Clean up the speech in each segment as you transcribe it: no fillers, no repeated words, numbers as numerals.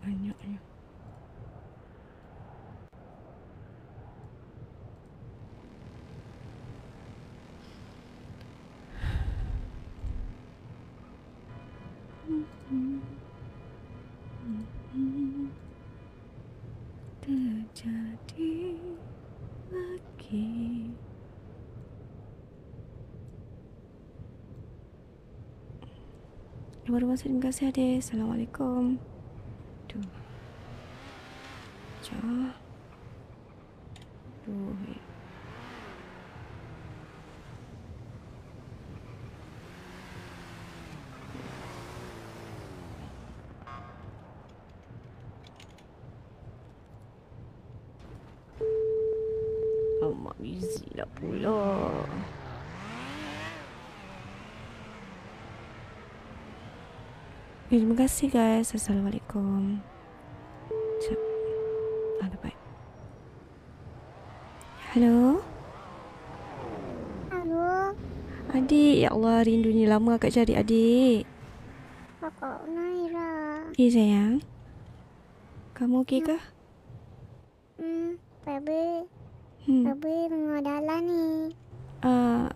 Banyaknya. Terjadi lagi. Baru masuk, terima kasih adik. Assalamualaikum. Tuh. Cah. Tuh. Mak busy lah pula. Terima kasih guys. Assalamualaikum. Baik. Halo. Halo. Adik, ya Allah, rindunya lama akak cari adik. Kakak Naira. Sayang. Kamu okey kah? Baby. Baby tengah jalan ni.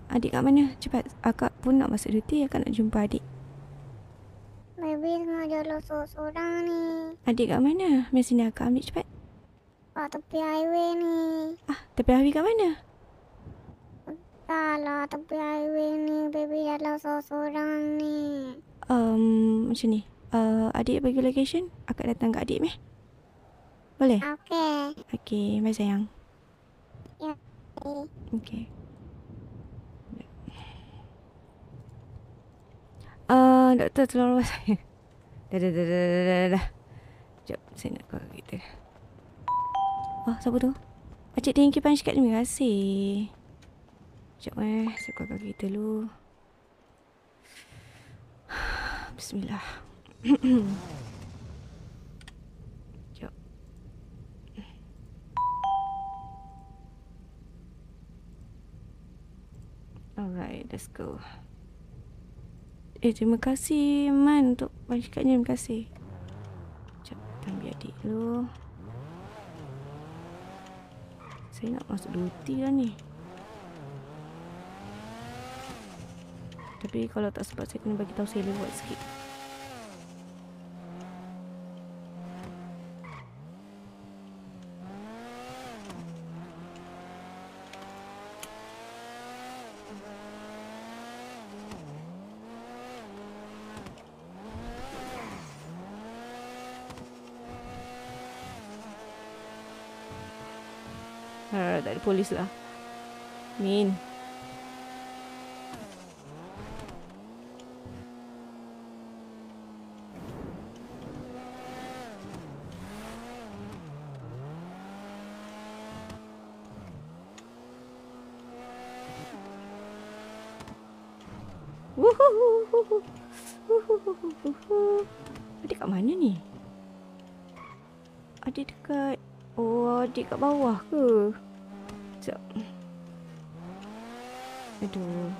Adik kat mana? Cepat. Akak pun nak masuk duty. Akak nak jumpa adik. Baby tengah jalan seorang ni. Adik kat mana? Mari sini akak ambil cepat. Kat tepi highway ni. Tepi highway kat mana? Alah, tepi highway ni. Baby jalan seorang ni. Macam ni. Adik bagi location. Akak datang kat adik meh. Boleh? Okey. Okey, bye sayang. Ya. Okey. Doktor tolong rumah saya. Dah. Sekejap, saya nak call kita. Siapa tu? Pakcik thank you punch card, terima kasih. Sekejap saya call kita dulu. Bismillah. Sekejap. Alright, let's go. Terima kasih Man untuk punch cardnya, terima kasih. Sekejap, ambil adik dulu. Saya nak masuk duty lah ni. Tapi kalau tak sempat saya kena bagi tahu saya lewat sikit. Tak ada polis lah. Min. Adik kat mana ni? Adik dekat... adik kat bawah ke? Sekejap. Aduh.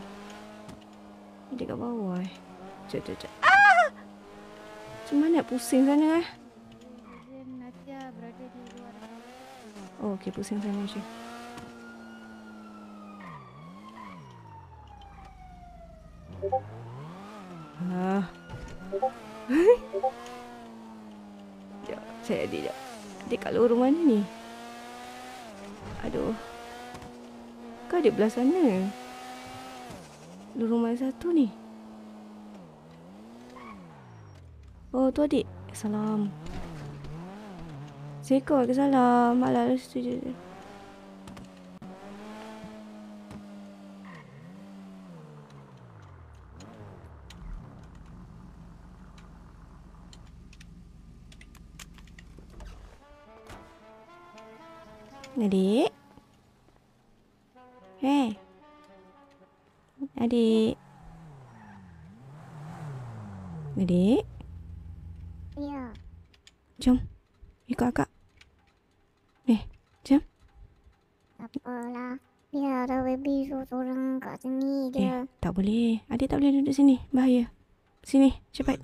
Adik kat bawah Sekejap. Macam mana nak pusing sana Nadia berada di luar. Okey, pusing sana je. Sekejap, saya adik sekejap. Adik kat luar rumah ni. Aduh. Kau adik belah sana. Luar rumah satu ni. Tu adik. Salam. Assalamualaikum. Waalaikumsalam. Malah setuju. Adik. Adik. Adik. Ya. Jom. Ikut akak. Jom. Tak apalah. Biar ada baby seorang kat sini je. Tak boleh. Adik tak boleh duduk sini. Bahaya. Sini, cepat.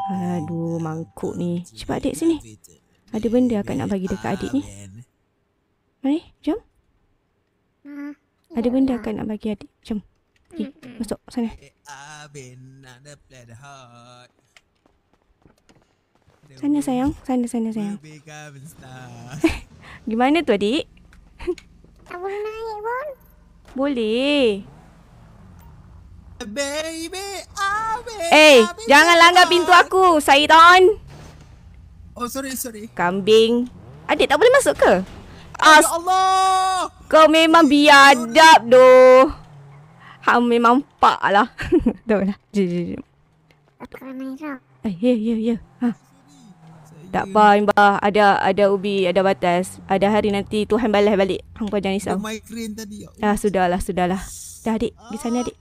Aduh, mangkuk ni. Cepat adik sini. Ada benda akak nak bagi dekat adik ni. Mari, jom. Ada benda akak nak bagi adik. Jom. Pergi, masuk sana. Sana sayang. Sana sayang. Gimana tu adik? Tak boleh naik pun. Boleh. Jangan langgar pintu aku, Syaitan. Oh, sorry. Kambing. Adik tak boleh masuk ke? Ya Allah. Kau memang biadab doh. Hang memang pak lah. Dah lah. Jom. Kak Naira. Ya. Tak apa, Imbah. Ada ubi, ada batas. Ada hari nanti Tuhan balas balik. Hang pun jangan risau. Migraine tadi. Sudahlah. Dah adik. Pergi sana adik.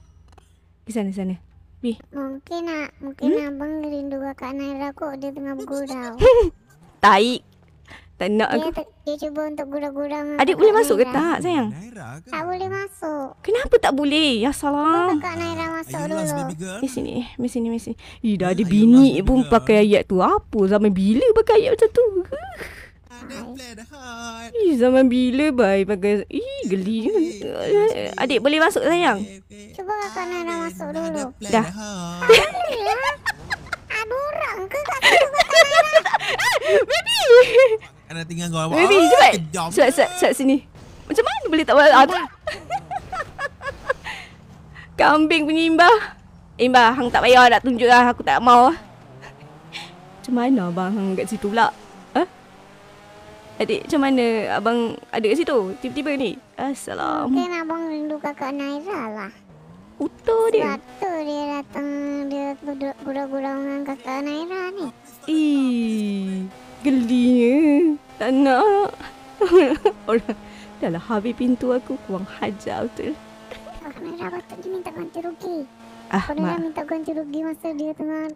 Pergi sana. Pergi. Mungkin abang rindu Kak Naira kok. Dia tengah bergurau. Taik. Tak nak aku. Dia cuba untuk gurau-gurau. Adik boleh masuk ke tak, sayang? Naira ke? Tak boleh masuk. Kenapa tak boleh? Ya salam. Kak Naira masuk Ayolah, dulu. baby girl. Di sini. Dah ada bini pun pakai ayat tu. Apa? Zaman bila pakai ayat macam tu? Zaman bila bayi pakai. Geli. Adik boleh masuk, sayang? Cuba Kak Naira masuk dulu. Dah. Ada orang ke kat situ Kak Naira? Baby. Kena tinggal kau. Baby, cepat. Cepat sini. Macam mana boleh tak boleh? Kambing punya Imbah, hang tak payah nak tunjuk lah. Aku tak mau. Macam mana abang hang kat situ pula? Adik, macam mana abang ada kat situ? Tiba-tiba ni. Assalamualaikum. Mungkin abang rindu Kakak Naira lah. Utuh dia. Sebab tu dia datang, dia duduk gurau-gurau dengan Kakak Naira ni. Gelinya. Tak nak. Orang dah lah habis pintu aku. Kurang hajar betul. Kakak Naira patutnya minta ganti rugi. Mak. Kakak Naira minta ganti rugi masa dia tengah...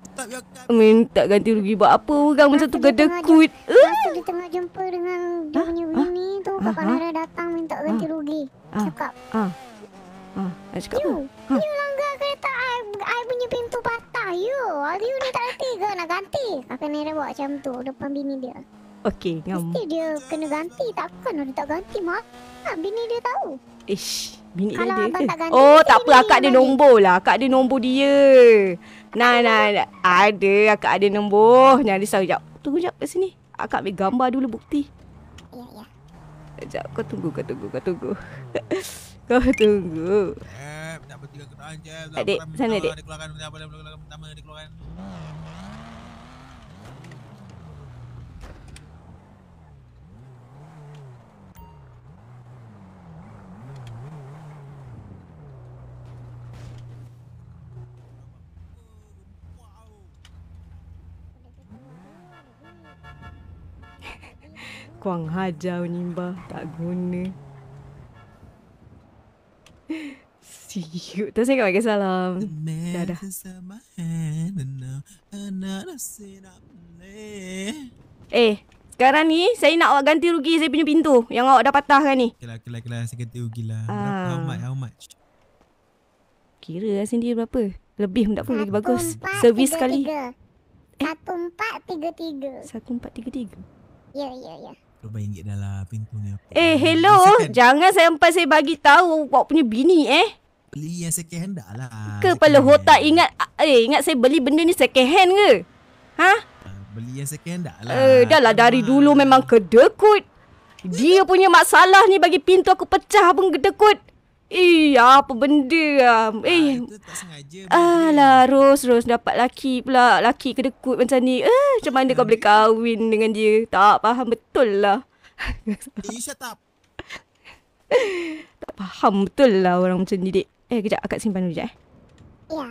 Minta ganti rugi buat apa? Orang macam tu kedekut. Masa dia tengah jumpa dengan dia punya bini tu, Kakak Naira datang minta ganti rugi. Cakap. Nak cakap apa? You langgar kereta I punya pintu patah. You ni tak reti ke nak ganti? Kakak Naira buat macam tu depan bini dia. Okey, ngam. Mesti dia kena ganti. Takkan dia tak ganti, Mak. Bini dia tahu. Bini dia Kalau ada abang ke? tak ganti, Oh, mesti tak apa. bini Akak yang ada bagi. nombor lah. Akak ada nombor dia. Nah. Ada. Akak ada nombor. Jangan risau. Sekejap. Tunggu sekejap kat sini. Akak ambil gambar dulu bukti. Ya. Sekejap. Kau tunggu. Kau tunggu. Adik, sana adik. Dikeluarkan. Kuang hajar Nimbah. Tak guna. Siut. Terus saya bagi salam. Dah. Sekarang ni saya nak awak ganti rugi saya punya pintu yang awak dah patahkan ni. Kelah. Saya ganti rugi lah. How much? Kira lah sendiri berapa? Lebih pun tak pun lagi bagus. Servis sekali. 1433. 1433. Ya. RM20 dah lah pintu ni. Hello. Jangan sampai saya bagi tahu awak punya bini Beli yang second hand dah lah. Kepala otak ingat saya beli benda ni second hand ke? Beli yang second hand dah lah. Dah lah dari dulu memang kedekut. Dia punya masalah ni bagi pintu aku pecah pun kedekut. Apa benda lah. Itu tak sengaja. Alah, Ros dapat laki pula. Laki kedekut macam ni. Macam mana kau boleh kahwin dengan dia? Tak faham betul lah. You shut up. Tak faham betul lah orang macam ni, dek. Kejap. Akak simpan dulu sekejap. Ya.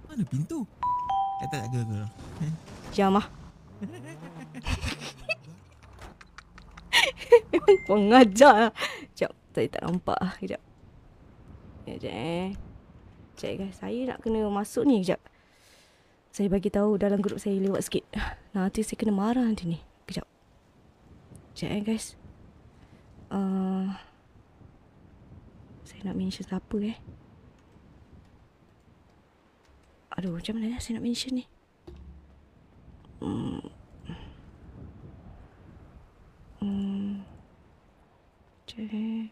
Mana pintu? Tak ke. Jam lah. Memang kau ngajar lah. Sekejap. Saya tak nampak lah. Kejap. Sekejap guys. Saya nak kena masuk ni. Kejap. Saya bagi tahu dalam grup saya lewat sikit. Nanti saya kena marah nanti ni. Kejap. Sekejap guys. Saya nak mention siapa Aduh, macam mana saya nak mention ni? Cek.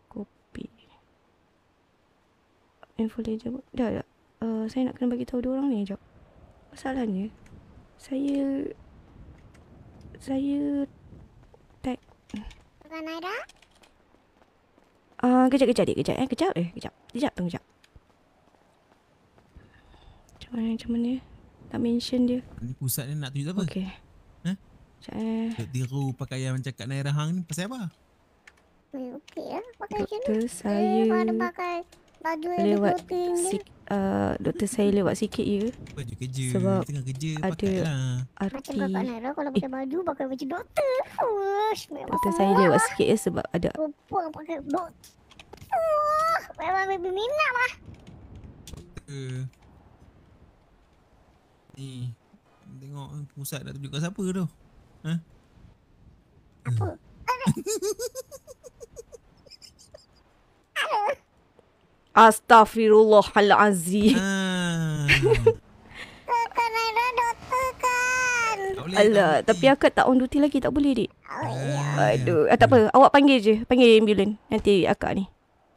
Kopi. Info ledger. Dah. Saya nak kena bagi tahu dua orang ni. Sekejap. Masalahnya, saya tag. Kakak Naira? Kejap dik. Kejap. Kejap. Macam mana? Tak mention dia. Ni pusat ni nak tunjuk apa? Okey. Ha? Sekejap. Duk tiru pakaian macam Kak Naira Hang ni pasal apa? Okey lah. Pakai macam Doktor, ni. saya Ada pakai baju yang lewat bercoating dia. doktor, saya lewat sikit je. Baju kerja. Sebab tengah kerja ada pakai lah. Macam kakak Naira kalau pakai baju, pakai baju doktor. Ush, memang Doktor, saya lewat sikit je sebab ada perempuan pakai doktor. Memang baby minat lah. Ni. Tengok pusat dah tunjuk kat siapa tu. Ha? Apa? Astaghfirullahalazim. Kakak Naira doktor kan? Tak boleh. Alah, tapi akak tak on duty lagi, tak boleh dik. Oh iya. Aduh, tak apa. Awak panggil je. Panggil ambulans. Nanti akak ni.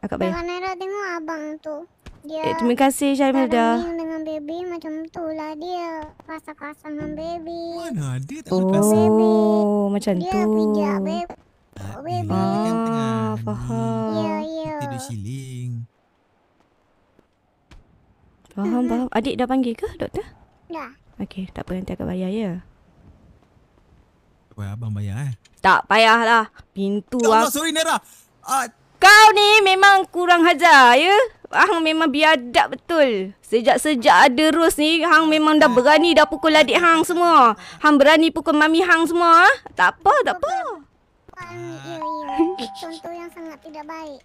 Akak bayar. Kakak Naira tengok abang tu. Dia Terima kasih Syarmilda. running dengan baby macam tu lah dia. Kasar-kasar dengan baby. Mana ada tak lepas. Oh, macam Dia tu. pijak baby. Tak baby. ada, dia kan tengah faham. Ya, ni, ya. tidur siling. Faham. Adik dah panggil ke doktor? Dah. Okey, tak apa, nanti akak bayar ya. Wah, abang bayar Tak payahlah. Pintu Ya Allah, aku. sorry Naira. Kau ni memang kurang hajar ya. Hang memang biadab betul. Sejak ada Ros ni, Hang memang dah berani dah pukul adik Hang semua. Hang berani pukul mami Hang semua. Tak apa. Ya, ya. Contoh yang sangat tidak baik.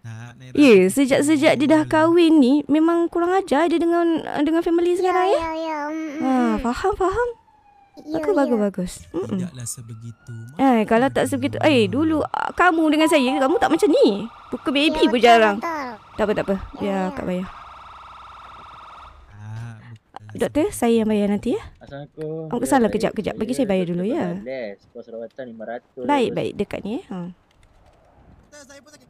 Tak, Naira. Ya, sejak dia dah kahwin ni, memang kurang ajar dia dengan family sekarang ya. Ya. Faham. Ya, Bagus. Tidaklah sebegitu. Kalau tak sebegitu, dulu kamu dengan saya, kamu tak macam ni. Pukul baby Ya, pun betul, jarang. betul. Tak apa. Biar akak bayar. Bukan. Doktor, saya yang bayar nanti ya. Assalamualaikum. Salam, kejap. Bagi saya bayar dulu ya. Kos rawatan 500. Baik, dekat ni ya. Saya pun sakit.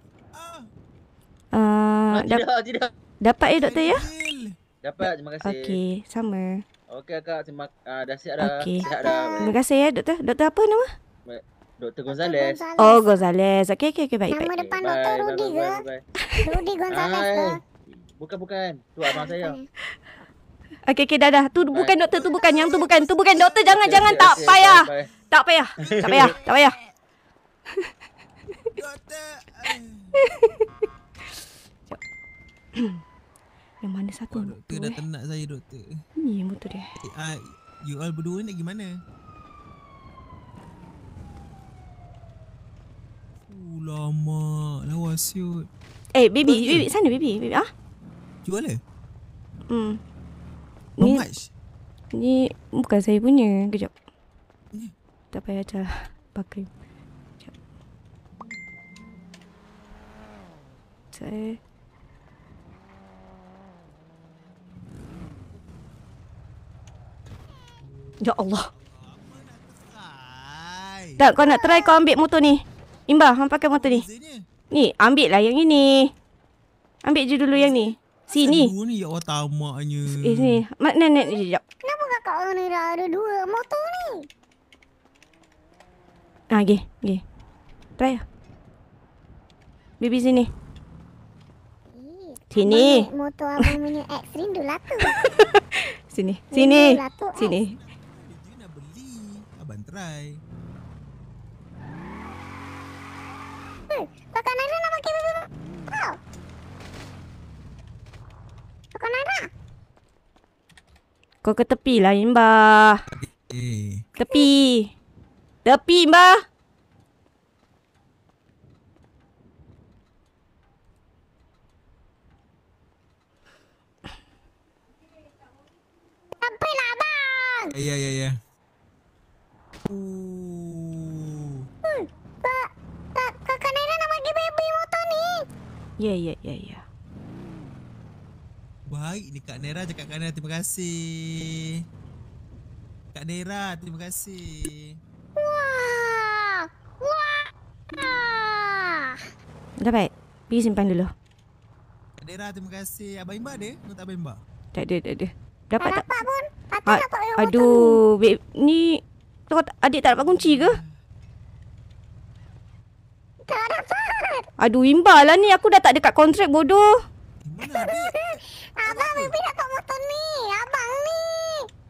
Tidak. Dapat ya doktor ya? Dapat, terima kasih. Okey, sama. Okey kakak, dah siap dah. Okey. Sihat dah. Terima kasih ya doktor. Doktor apa nama? Dr. Gonzales. Oh, Gonzales. Okey, baik. Nama depan doktor Rudy ke? Rudy Gonzales ke? Bukan. Tu abang saya. Okey, dah. Tu bukan doktor, tu bukan. Yang tu bukan. Tu bukan doktor. Jangan. Okey, Tak okey, payah. bye. Tak payah. Doktor. Yang mana satu Doktor motor dah ternak saya, doktor. Ni motor dia. You all berdua ni lagi mana? Lama. Lawa siut. Baby. Sana baby. Jual lah? How Ni, much? ni bukan saya punya. Kejap. Tak payah ajar. Pakai. Kejap. Saya... Ya Allah. Tak, kau nak try kau ambil motor ni. Imba, hang pakai motor ni. Ni, ambil lah yang ini. Ambil je dulu yang ni. Sini. Dua ni ya Allah tamaknya. Sini. Nenek ni sekejap. Kenapa kakak Naira ada dua motor ni? Pergi. Try lah. Baby sini. Sini. Motor abang punya X-Ring dulu tu. Sini. Dulu lah tu, Sini. Dia nak beli. Abang try. Kakak Naira nak pakai baby kau. Kakak Naira. Kau ke tepi lah, Imba. Tepi, Imba. Sampailah abang. Ya. Oh. Ya. Baik ni Kak Nera cakap Kak Nera terima kasih. Kak Nera terima kasih. Wah. Wah. Dapat. Pergi simpan dulu. Kak Nera terima kasih. Abang Imba ada? Kau tak Abang Imba? Tak ada. Tak Dapat tak? dapat pun. Patut dapat yang motor ni. Aduh, babe, ni kau adik tak dapat kunci ke? Tak dapat. Aduh, imbal lah ni. Aku dah tak dekat kontrak bodoh. Mana adik? Abang baby dapat motor ni. Abang ni.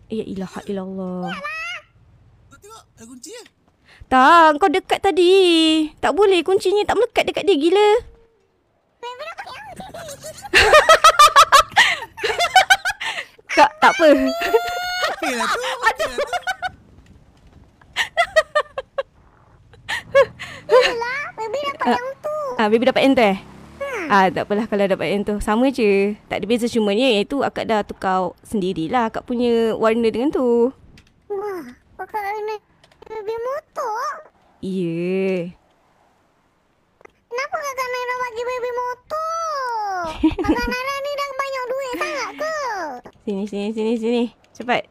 Ya ilaha illallah. Kau tengok ada kunci ya? Tak, kau dekat tadi. Tak boleh, kuncinya tak melekat dekat dia gila. Baby dapat yang ni. Kak, tak apa. Okey lah tu. Okey lah tu. Itulah. Baby dapat yang tu. Baby dapat yang tu eh? Tak apalah kalau dapat yang tu. Sama je. Tak ada beza, cuma ni itu akak dah tukar sendirilah akak punya warna dengan tu. Wah. Kakak nak baby motor. Ya. Kenapa kakak Naira bagi baby motor? Kakak Naira ni dah banyak duit sangat ke? Sini. Cepat.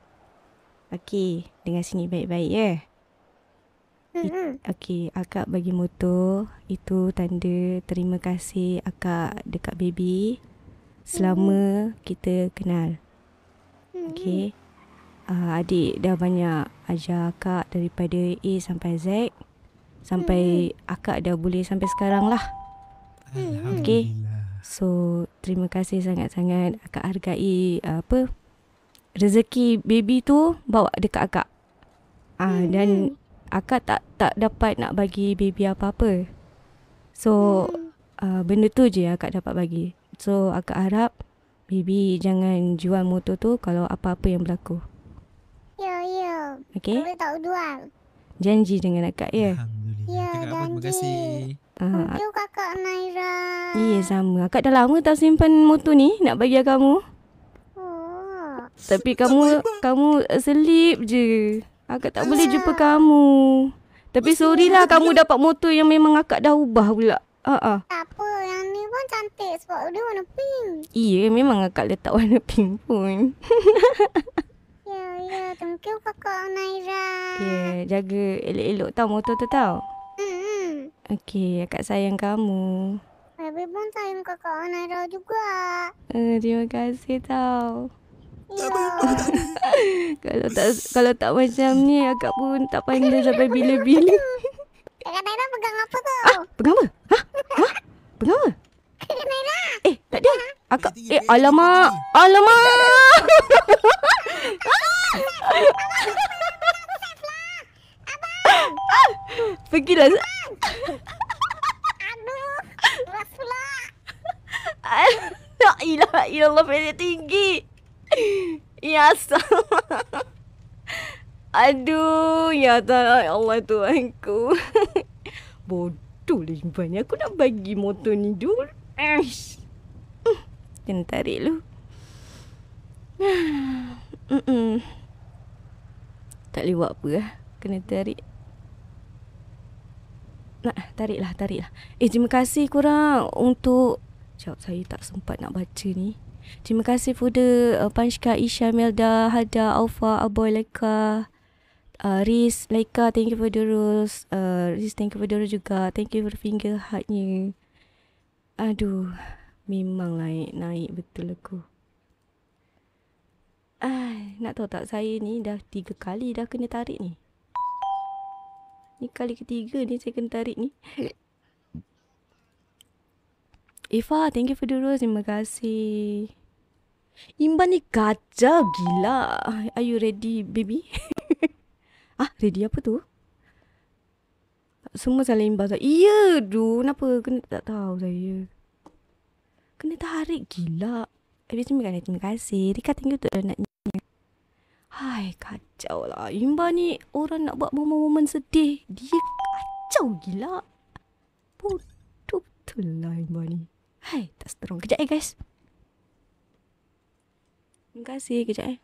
Okey, dengar sini baik-baik ya. Okey, akak bagi motor. Itu tanda terima kasih akak dekat baby selama kita kenal. Okey. Adik dah banyak ajar akak daripada A sampai Z. Sampai akak dah boleh sampai sekarang lah. Alhamdulillah. So, terima kasih sangat-sangat. Akak hargai rezeki baby tu bawa dekat akak. Dan akak tak dapat nak bagi baby apa-apa. So, benda tu je akak dapat bagi. So, akak harap baby jangan jual motor tu kalau apa-apa yang berlaku. Ya. Okay? Baby tak jual. Janji dengan akak ya. Alhamdulillah. Ya, Cakap apa terima janji. kasih. Thank you kakak Naira. Ya, sama. Akak dah lama tak simpan motor ni nak bagi kamu. Oh. Tapi kamu selip je. Akak tak boleh jumpa kamu. Tapi sorry lah kamu dapat motor yang memang akak dah ubah pula. Tak apa, yang ni pun cantik sebab dia warna pink. Iya, memang akak letak warna pink pun. Ya, thank you kakak Naira. Ya, jaga elok-elok tau motor tu tau. Okey, akak sayang kamu. Baby pun sayang kakak Naira juga. Terima kasih tau. Ya. Kalau tak macam ni akak pun tak pandai sampai bila-bila. Kakak Naira pegang apa tu? Pegang apa? Pegang apa? Kakak Naira. Tak ada. Akak Tinggi, tinggi, alamak. tinggi. Alamak. Pergilah. Aduh. Rasulullah. La ilaha illallah, pendek tinggi. Ya Allah. Aduh, ya Allah Tuhanku. Bodoh lah Imban. Aku nak bagi motor ni dulu. Kena tarik dulu. Tak boleh buat apa lah. Kena tarik. Tariklah. Terima kasih korang untuk... Sekejap, saya tak sempat nak baca ni. Terima kasih for the Panshka, Isha, Melda, Hada, Alfa, Aboy, Laika, Riz, Laika, thank you for the rose. Riz, thank you for the rose juga. Thank you for the finger heartnya. Aduh, memang naik betul aku. Nak tahu tak, saya ni dah 3 kali dah kena tarik ni. Ni kali ketiga ni saya kena tarik ni. Eva, thank you for the rose. Terima kasih. Imban ni kacau gila. Are you ready, baby? Ready apa tu? Semua salah Imban. Iya, kenapa? Kena tak tahu saya. Kena tarik gila. Terima kasih. Rika, thank you untuk donatnya. Hai, kacau lah. Imban ni orang nak buat momen-momen sedih. Dia kacau gila. Bodoh betul lah Imban ni. Hai, tak strong. Kejap guys. Terima kasih. Kejap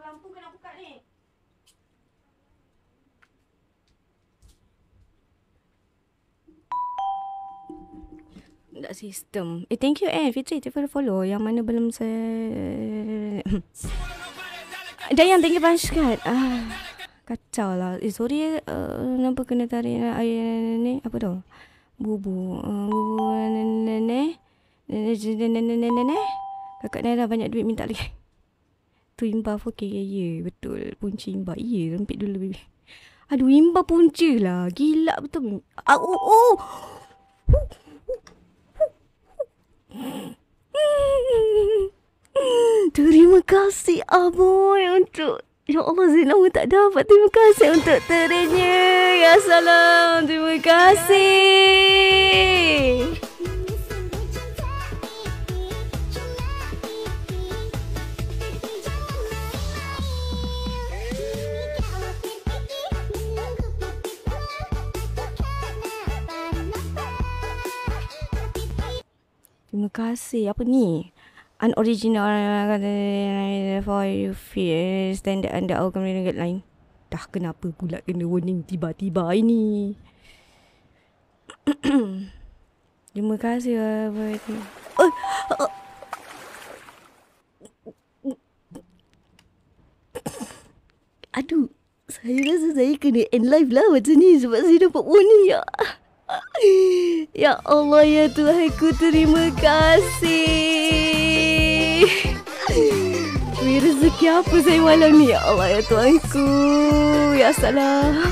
Lampu kena buka ni. Tak sistem. Thank you Fitri for follow. Yang mana belum saya Dayang, thank you banyak kan. Kacau lah. Sorry kenapa kena tarik air ni. Apa tu? Bubu. Bubu nenek. Nenek. Kakak Naira banyak duit minta lagi. Tu imba 4K ya. Betul. Punca imba. Ya, rempit dulu baby. Aduh, imba punca lah. Gila betul. Terima kasih Aboy untuk, ya Allah, saya lama tak dapat. Terima kasih untuk terenya. Ya salam. Terima kasih. Terima kasih. Apa ni? Unoriginal for you feel standard under our community guideline. Dah kenapa pula kena warning tiba-tiba ini? Terima kasih. Aduh, saya rasa saya kena end live lah macam ni sebab saya dapat warning ya. Ya Allah, ya Tuhanku, terima kasih. Wih, rezeki apa saya malam ni? Ya Allah, ya Tuhanku. Ya salam.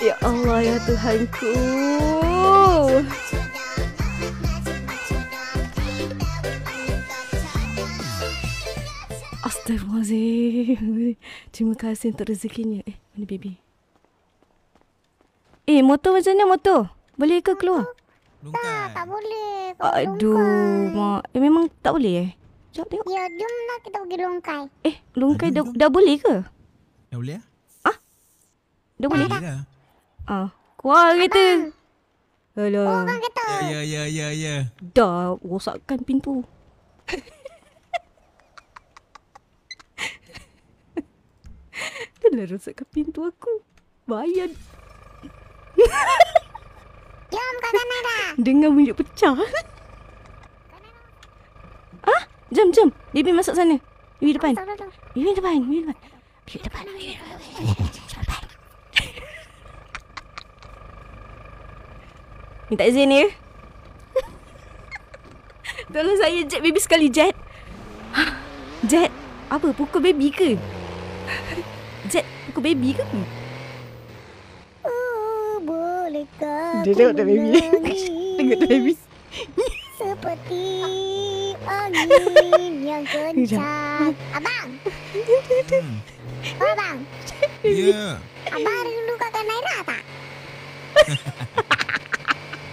Ya Allah, ya Tuhanku. Astagfirullahaladzim. Terima kasih untuk rezekinya. Mana baby? Motor macam mana motor? Boleh ke keluar? Tak boleh. Aduh, mak. Memang tak boleh Sekejap tengok. Ya, jomlah kita pergi longkai. Longkai dah boleh ke? Dah boleh lah? Dah boleh? Boleh lah. Kuat kereta. Alah. Orang kata. Ya. Dah rosakkan pintu. Dah rosakkan pintu aku. Bayar. Jom kakak Naira. Dengan bunyi pecah. Jom. Bibi masuk sana. Bibi depan. Bibi depan. Minta izin ya. Tolong saya jet baby sekali, jet. Jet. Apa? Pukul baby ke? Jet pukul baby ke? Bolehkah Dia tengok tak baby? Tengok tak baby? Seperti angin yang kencang. Abang. Abang. Ya. Abang rindu kakak Naira tak?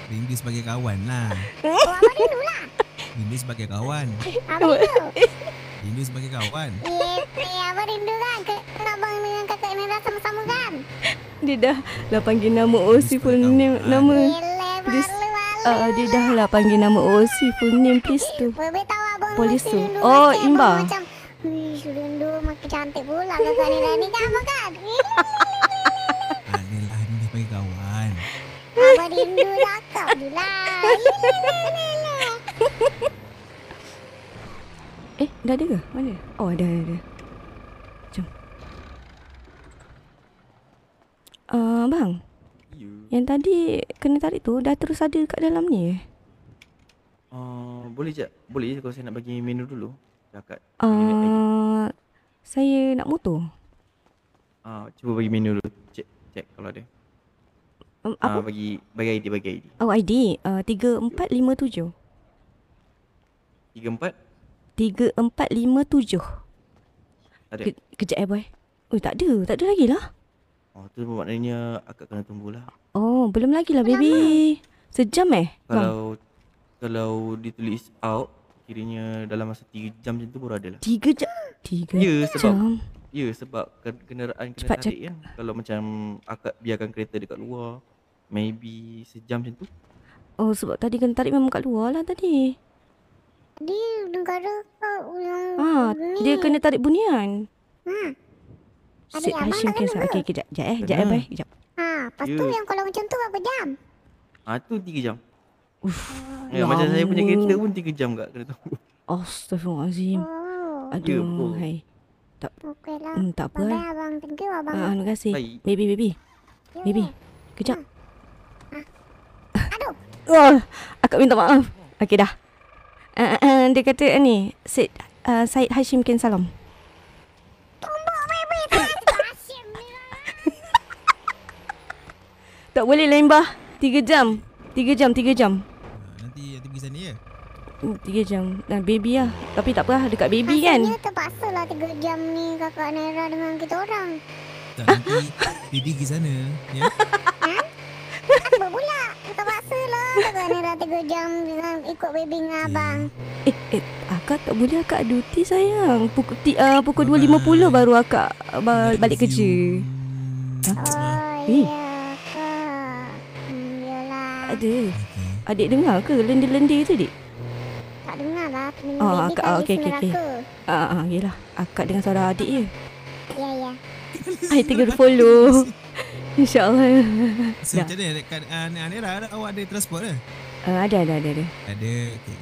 Rindu sebagai kawan lah. Abang rindu lah. Rindu sebagai kawan. Abang rindu. Rindu sebagai kawan. Abang rindu kan? Abang dengan kakak Naira sama-sama kan? Dia dah panggil nama OC full name. Nama please. Dia dah lah panggil nama OC full name please tu. Bebe tahu abang Polis masih tu. rindu Oh, macam Imba. abang macam, rindu makin cantik pula kakak Naira ni kan abang kan? Adalah rindu sebagai kawan. Abang rindu cakap je lah. Dah ada ke? Mana? Oh, ada. Jom. Bang. Yang tadi kena tarik tu dah terus ada kat dalam ni Boleh je. Boleh je kalau saya nak bagi menu dulu. Cakap. Saya nak motor. Cuba bagi menu dulu. Cek kalau ada. Apa? Bagi ID. Oh, ID 3457. 3457. Ada. Kejap boy. Oh, tak ada lagi lah. Tu maknanya akak kena tunggulah. Oh, belum lagi lah baby. Sejam bang? Kalau ditulis out, kiranya dalam masa 3 jam macam tu baru ada lah. 3 jam? 3 Ya, sebab jam? Ya, sebab kenderaan kena Cepat tarik kan. Kalau macam akak biarkan kereta dekat luar, maybe sejam macam tu. Oh, sebab tadi kena tarik memang kat luar lah tadi. Di negara yang ni. Dia kena tarik bunian. Adik Sid abang Hashim tak cancel. kena Okay, kejap. Kejap Kena. bye. Kejap. Lepas tu Ya. yang kalau macam tu berapa jam? Tu 3 jam. Ya Macam saya punya lama. kereta pun 3 jam kak kena tunggu. Astaghfirullahalazim. Oh, Ya, Aduh, betul. hai. okey lah. Tak apa Bye lah. abang. Thank you abang. Terima kasih. Baik. Baby. Ya. Baby. Kejap. Aduh. Oh, akak minta maaf. Okey dah. Dia kata ni, Syed Hashim Ken Salam. Tumbuk baby. Asyik ni lah. Tak boleh lain bah. 3 jam. 3 jam. Nanti pergi sana ya. 3 jam. Dan baby lah. Tapi tak apa lah. Dekat baby kan. Rasanya terpaksa lah 3 jam ni kakak Naira dengan kita orang. Tak, nanti Didi pergi sana. Ya. Apa pula? Terpaksa lah kakak Naira 3 jam dengan ikut baby dengan abang. Akak tak boleh, akak duty sayang. Pukul 2.50 baru akak balik kerja. Oh Eh. ya kak. Yelah. Ada. Adik dengar ke lendir-lendir tu dik? Tak dengar lah. Baby akak, tak okey. neraka. Yelah. Akak dengan suara adik je. Ya. I tengah follow. InsyaAllah. So Dah. macam mana dekat Anira awak ada transport ke? Ada. Ada. Okay.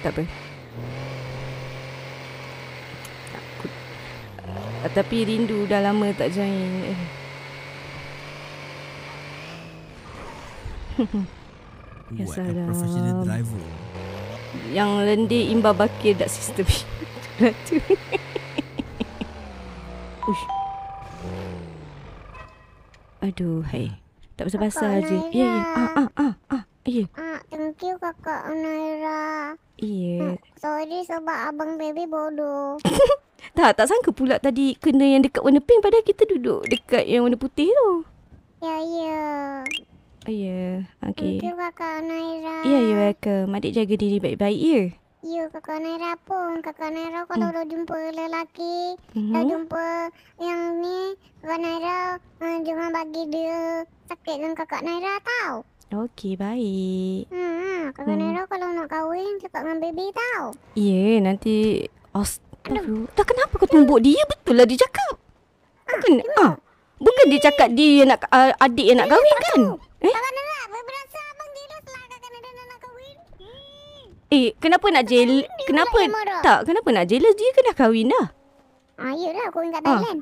Tak apa. Takut. Tapi rindu dah lama tak join. Ya What a salam. professional driver. Yang lendir imbas bakir dak sistem. Tu. Ush. Aduh, hai. Tak pasal-pasal Kakak je. Ya. Ya. Thank you kakak Naira. Ya. Sorry sebab abang baby bodoh. Tak sangka pula tadi kena yang dekat warna pink padahal kita duduk dekat yang warna putih tu. Ya. Ya. Okey. Thank you kakak Naira. Ya, you welcome. Adik jaga diri baik-baik ya. Ya kakak Naira pun. Kakak Naira kalau dah jumpa lelaki, dah jumpa yang ni, kakak Naira jangan bagi dia sakit dengan kakak Naira tau. Okey, baik. Kakak Naira kalau nak kahwin cakap dengan baby tau. Ya, nanti Astaghfirullah. Tak kenapa kau tumbuk dia? Betul lah dia cakap. Bukan dia cakap dia nak adik yang nak kahwin kan? Kakak Naira berasa abang jealous lah kakak Naira nak kahwin. Kenapa nak jealous? Kenapa pula yang marah. tak? Kenapa nak jealous? Dia kan dah kahwin dah. Yelah kahwin kat Thailand.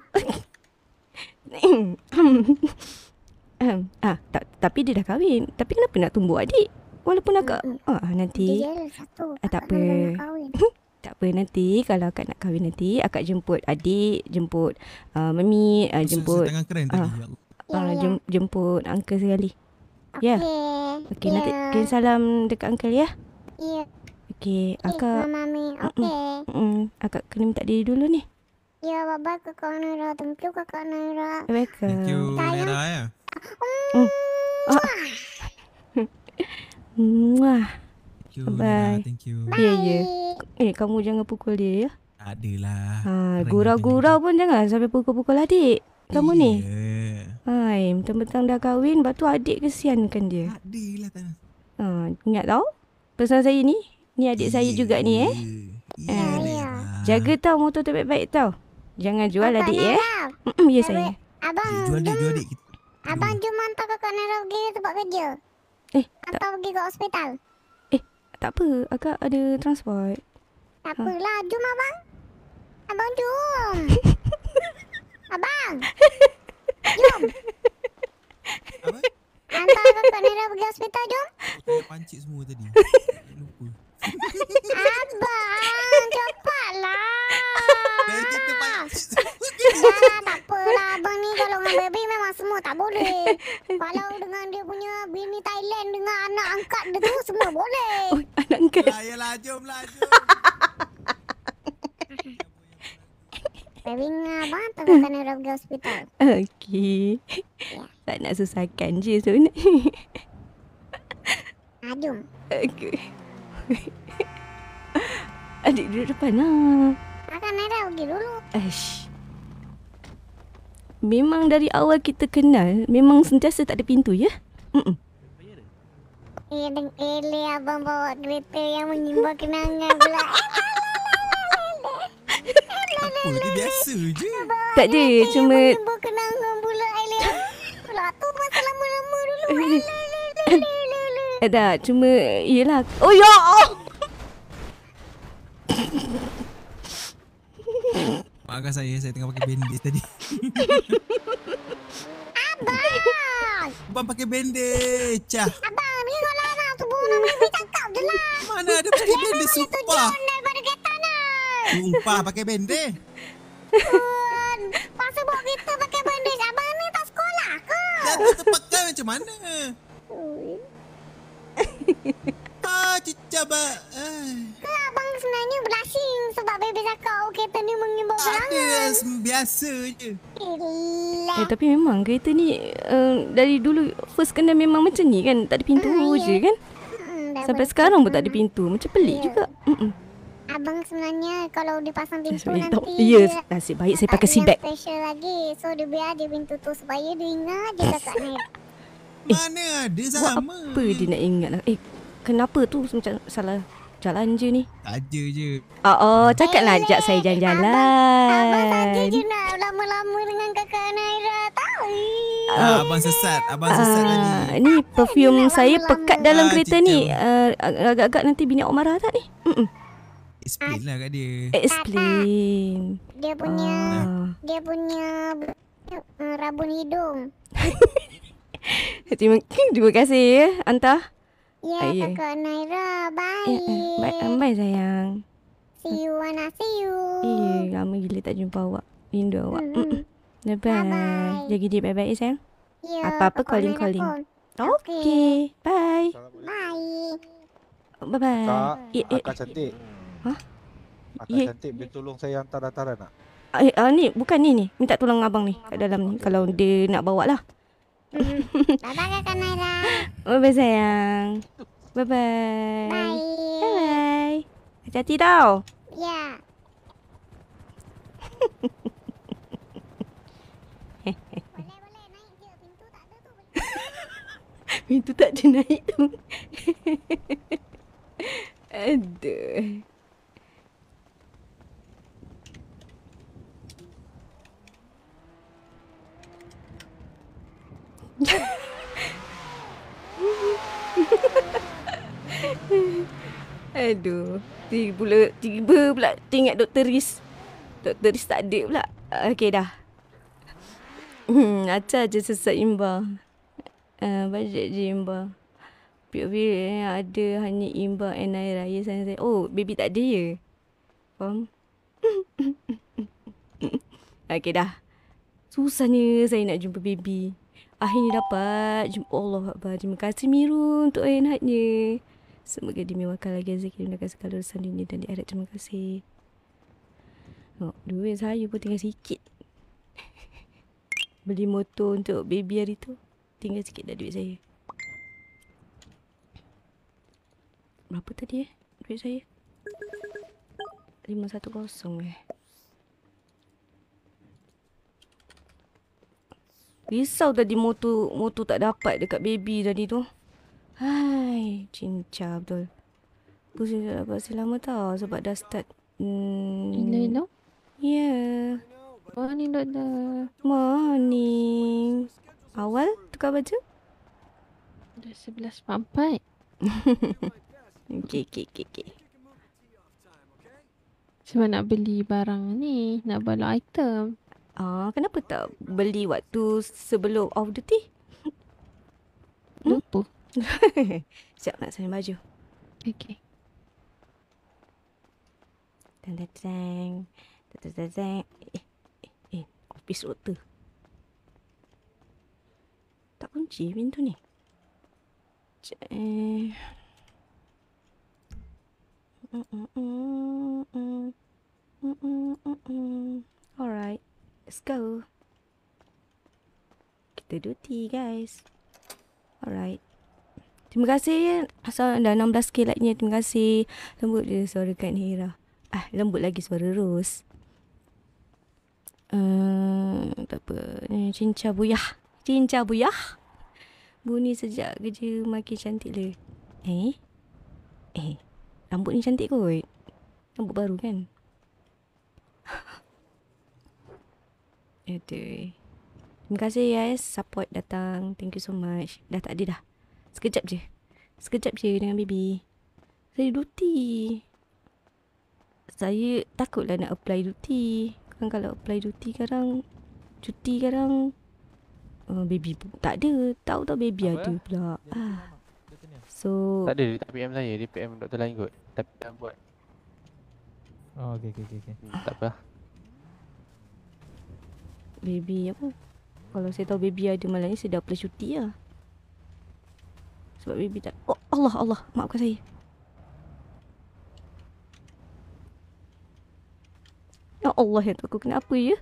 Tapi dia dah kahwin. Tapi kenapa nak tumbuk adik? Walaupun agak nanti Dia jealous satu. tak kakak Naira apa. nak kahwin. Tak apa, nanti kalau akak nak kahwin nanti akak jemput adik, jemput mami, jemput Tangan keren tadi. Ya Allah. Ya. jemput uncle sekali. Ya. Okey, nanti kirim salam dekat uncle ya. Ya. Okey, akak Mami. Okey. akak kena minta diri dulu ni. Ya, bye-bye kakak Naira. Thank you kakak Naira. Welcome. Thank you Nera ya. Muah. Thank you Bye. Nera. Thank you. Ya. Kamu jangan pukul dia ya. Adalah. Gurau-gurau pun jangan sampai pukul-pukul adik. Kamu ni. Ya. Hai, mentang-mentang dah kahwin, lepas tu adik kesiankan dia. Adalah tak. Ingat tau? Pesan saya ni. Ni adik saya juga ni Ya. Jaga tau motor tu baik-baik tau. Jangan jual Kakak adik Naira. Ya saya. Abang, Jual dia. abang jom hantar kakak Naira pergi tempat kerja. Tak Atau pergi ke hospital. tak apa, akak ada transport. Tak apalah, jom abang. Abang jom. Abang. Jom. Apa? Hantar kakak Naira pergi hospital jom. Saya pancit semua tadi. Lupa. Abang, cepatlah. Dah kita pancit. Dah, tak apalah. Abang ni kalau dengan baby memang semua tak boleh. Kalau dengan dia punya bini Thailand dengan anak angkat dia tu semua boleh. Oh, anak angkat. Yalah, jomlah. Baby dengan abang hantar kakak Naira pergi hospital. Okey. Tak nak susahkan je sebenarnya. Jom. Okay. Adik duduk depan lah. Kak Naira pergi dulu. Aish. Memang dari awal kita kenal, memang sentiasa tak ada pintu, ya? Ele abang bawa kereta yang mengimbau kenangan pula. Apa dia biasa je. Tak ada, cuma... Mengimbau kenangan pula Ele. Pula tu masa lama-lama dulu. Tak, cuma... Yelah. Oh, ya Allah! Maafkan saya tengah pakai bandage tadi. Abang! Abang pakai bandage. Abang, ni kalau anak tu bunuh baby cakap je lah. Mana ada pakai bandage, sumpah. Daripada kereta ni. Sumpah pakai bandage. Pun, pasal bawa kereta pakai bandage. Abang ni tak sekolah ke? Jatuh terpakai macam mana? Cicak ba. Ke abang sebenarnya blushing sebab baby cakap kereta ni mengimbau Ada kenangan. biasa je. Gila. Tapi memang kereta ni dari dulu first kena memang macam ni kan. Tak ada pintu je kan. Dah Sampai betul. sekarang pun tak ada pintu. Macam pelik Ya. juga. Abang sebenarnya kalau dipasang pintu Sorry, nanti Ya, dia nasib baik saya tak pakai ada seat belt. yang special lagi. So dia biar dia pintu tu supaya dia ingat dia kakak Naira. Mana ada Buat sama. apa dia nak ingat lah. Kenapa tu macam salah jalan je ni? Saja je. Cakap nak ajak saya Abang saja jalan-jalan. je nak lama-lama dengan kakak Naira. Tahu. Abang sesat. Abang sesat tadi. Ni perfume Dia nak saya lama-lama. pekat dalam kereta ni. Cicam. Agak-agak nanti bini awak marah tak ni? Explain lah kat dia. Explain. Dia punya Ah. dia punya rabun hidung. Terima kasih ya, Anta. Ya, Ya. kakak Naira. Bye. Bye sayang. See you, Ana. See you. Lama gila tak jumpa awak. Rindu awak. Bye-bye. Bye-bye. Jaga diri baik-baik ya sayang. Ya, Apa-apa kakak Naira calling-calling. phone. Okay. Bye. Bye. Bye-bye. Kak, Eh, akak cantik. Hah? Akak Ya. cantik, boleh tolong saya hantar-hantaran tak? Ni bukan ni. Minta tolong abang ni kat dalam ni. Kalau dia nak bawa lah. Bye-bye, kakak Naira. Bye-bye sayang. Bye-bye. Bye. Bye-bye. Hati-hati tau. Ya. Boleh, naik je. Pintu tak ada tu. Pintu tak ada naik tu. Aduh. Aduh. Tiba pula teringat Dr. Riz. Dr. Riz tak ada pula. Okey dah. Acah je sesat imba. Bajet je imba. POV yang ada hanya imba and Naira. Ya saya. Oh, baby tak ada ya? Faham? Okey dah. Susahnya saya nak jumpa baby. Akhirnya dapat. Allah Akbar. Terima kasih Miru untuk ayat-ayatnya. Semoga dimewahkan lagi rezeki dan segala urusan dunia dan di akhirat. Terima kasih. Duit saya pun tinggal sikit. Beli motor untuk baby hari tu. Tinggal sikit dah duit saya. Berapa tadi duit saya? 510 Risau tadi motor tak dapat dekat baby tadi tu. Hai, cinca betul. Pusing tak dapat selama tau sebab dah start. Hello. Ya. Morning, doktor. Morning. Awal tukar baju? Dah 11.44. Okay. Sebab nak beli barang ni. Nak balik item. Kenapa tak beli waktu sebelum off duty? Lupa. Siap nak saya baju. Okay. Teng. Office router. Tak kunci pintu ni. Alright. Let's go. Kita duty guys. Alright. Terima kasih asal dah 16k like-nya. Terima kasih. Lembut je suara Kak Nira. Lembut lagi suara Rose. Tak apa. Cincah buyah. Cincah buyah. Bunyi sejak kerja makin cantik le. Rambut ni cantik kot. Rambut baru kan? Aduh. Terima kasih guys. Support datang. Thank you so much. Dah tak ada dah. Sekejap je. Sekejap je dengan baby. Saya duty. Saya takutlah nak apply duty. Kan kalau apply duty sekarang, cuti sekarang, baby pun tak ada. Tahu baby Apa? ada pula. So Tak ada, dia tak PM saya. Dia PM doktor lain kot. Tapi dah buat. Oh, okey. Tak apa. baby apa? Kalau saya tahu baby ada malangnya saya dah apply cuti lah. Sebab baby tak. Oh Allah, maafkan saya. Ya Allah, ya aku kena apa ya?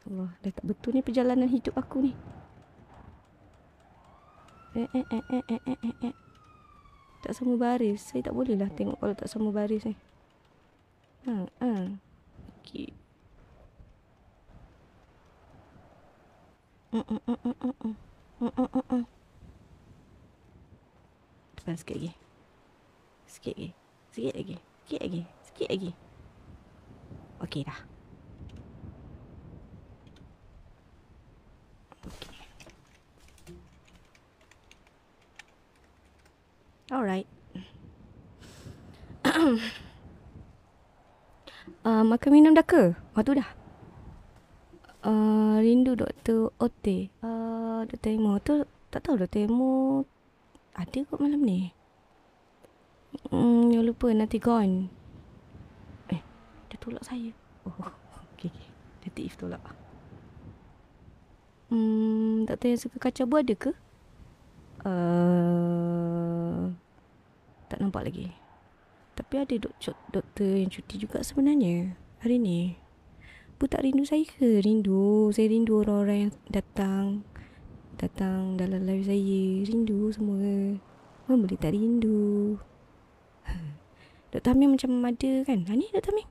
Allah, dah tak betul ni perjalanan hidup aku ni. Tak sama baris. Saya tak boleh lah tengok kalau tak sama baris ni. Okey. Depan sikit lagi. Sikit lagi. Okey dah. Okey. Alright. Makan minum dah ke? Tu dah. Rindu Dr. Ote. Dr. Emo tu tak tahu Dr. Emo ada kot malam ni. Jangan lupa nanti gone. Dia tolak saya. Okay. Nanti If tolak. Doktor yang suka kacau buah ada ke? Tak nampak lagi. Tapi ada doktor yang cuti juga sebenarnya hari ni. Bu tak rindu saya ke? Rindu. Saya rindu orang-orang yang datang dalam live saya. Rindu semua. Boleh tak rindu? Dr. Hamim macam ada kan? Ni Dr. Hamim.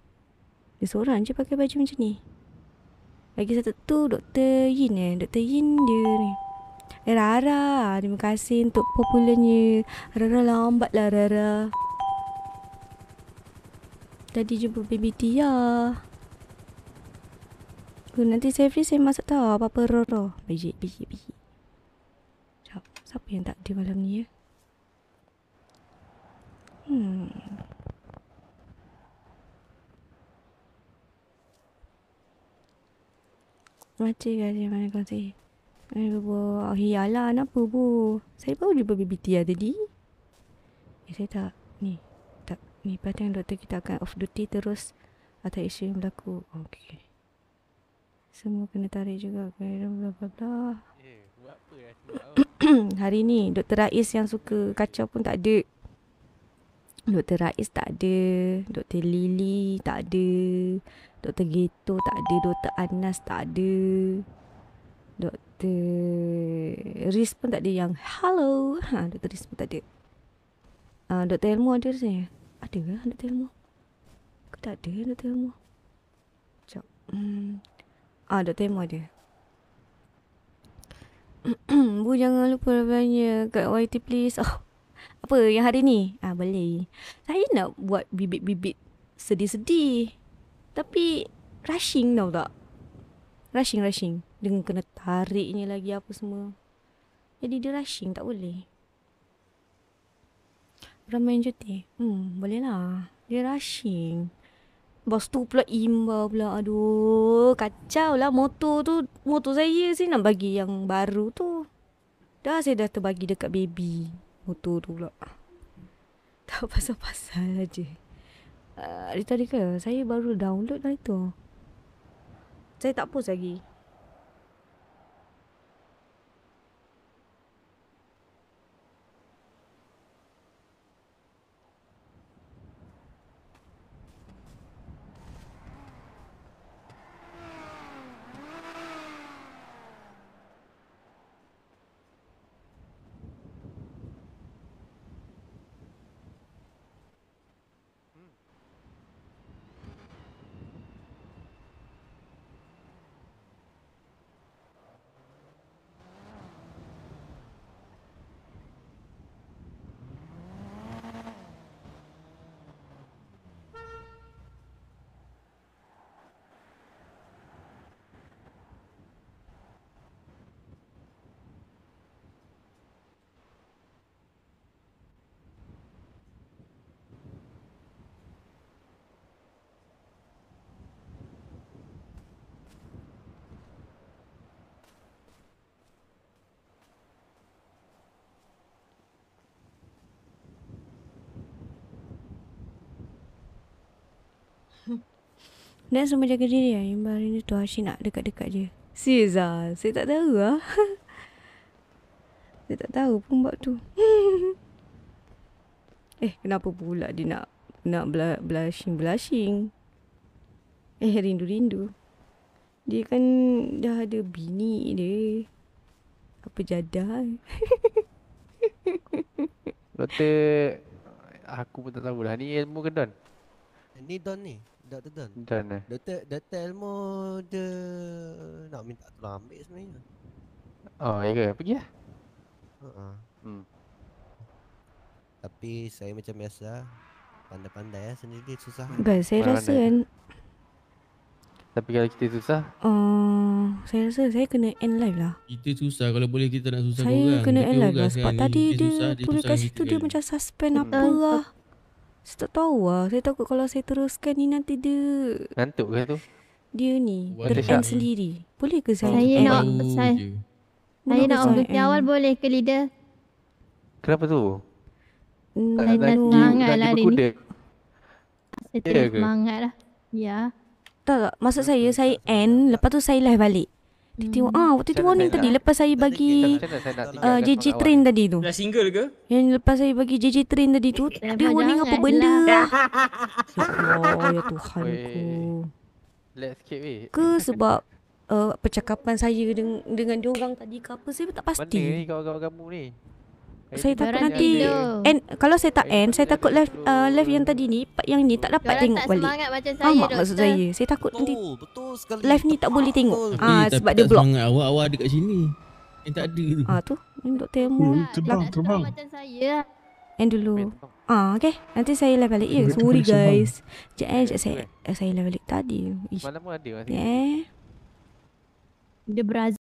Dia seorang je pakai baju macam ni. Lagi satu tu Dr. Yin Dr. Yin dia ni. Rara, terima kasih untuk popularnya. Rara lambat lah Rara. Tadi jumpa baby Tia. Nanti saya free saya masak tau apa-apa Roro. Biji. Siapa yang tak ada malam ni ya? Terima kasih. Iyalah, kenapa bu? Saya baru jumpa baby Tia tadi. Saya tak. Ni patang doktor kita akan off duty terus atas isu yang berlaku. Okay. Semua kena tarik juga. Bla bla bla. Buat apa lah. Hari ni Dr. Rais yang suka kacau pun tak ada. Dr. Rais tak ada. Dr. Lily tak ada. Dr. Geto tak ada. Dr. Anas tak ada. Dr. Riz pun tak ada yang hello. Dr. Riz pun tak ada. Dr. Elmo ada rasanya. Ada ke Dr. Elmo? Ke tak ada Dr. Elmo? Sekejap. Dr. Elmo ada. Bu jangan lupa banyak kat YT please. Apa yang hari ni? Boleh. Saya nak buat bibit-bibit sedih-sedih. Tapi rushing tau tak? Rushing. Dengan kena tariknya lagi apa semua. Jadi dia rushing tak boleh. Ramai yang cuti. Boleh lah. Dia rushing. Lepas tu pula imbau pula. Aduh, kacau lah motor tu. Motor saya nak bagi yang baru tu. Saya dah terbagi dekat baby. Motor tu pula. Tak pasal-pasal aja. Hari tadi ke? Saya baru download lah itu. Saya tak post lagi. Dan semua jaga diri lah. Yang hari ni tu Asyik nak dekat-dekat je. Serius lah. Saya tak tahu lah. Saya tak tahu pun buat tu. Kenapa pula dia nak blushing. Rindu-rindu. Dia kan dah ada bini dia. Apa jadah. Doktor, aku pun tak tahu lah. Ni ilmu ke Don? Ni Don ni. Dr. Don. Don eh? Dr. Elmo dia nak minta tolong ambil sebenarnya. Oh, ya ke? Pergi lah. Tapi saya macam biasa pandai-pandai sendiri susah. Guys, saya rasa kan Tapi kalau kita susah, saya rasa saya kena end live lah. Kita susah kalau boleh kita nak susah Saya orang. kena end live orang lah. Sebab sekarang tadi ni, dia susah, tulis kat susah situ kita dia kan. macam suspend apa lah. Saya tak tahu lah. Saya takut kalau saya teruskan ni nanti dia ngantuk ke tu? Dia ni Buat ter-end Syah. sendiri. Boleh ke saya Saya end? nak Tahu saya, je. saya nak Boleh ke objek awal end? boleh ke leader? Kenapa tu? Saya dah No. semangat lah hari ni. berkuda. Saya Ya terus ke? semangat lah. Ya. Tak. Maksud saya end. Lepas tu saya live balik. Dia tengok waktu tu Macam mana warning saya tadi. nak- Lepas saya bagi Macam mana saya nak tinggalkan JJ semangat train tadi tu. Dah single ke? Yang lepas saya bagi JJ train tadi tu. Dia warning apa benda. Ya Allah. Ya Tuhanku. Weh. Let's skip weh. Ke sebab percakapan saya dengan diorang tadi ke apa. Saya tak Mana pasti. ni kawan-kawan kamu ni? Saya takut Diorang nanti tidur. kalau saya tak Saya end, saya takut live yang tadi ni, part yang ni tak dapat Diorang tengok tak balik. semangat macam saya, Faham tak maksud doktor. saya? Saya takut nanti Betul sekali. live ni tak boleh tengok. Tapi Sebab dia tak block. semangat awak ada kat sini. Yang tak ada tu. Tu. Ni Dr. Elmo. Terbang. Macam saya lah. End dulu. Okay. Nanti saya live balik. Ya, sorry guys. Sekejap saya live balik tadi. Ish. Malam pun ada masih. Eh. Dia berazam.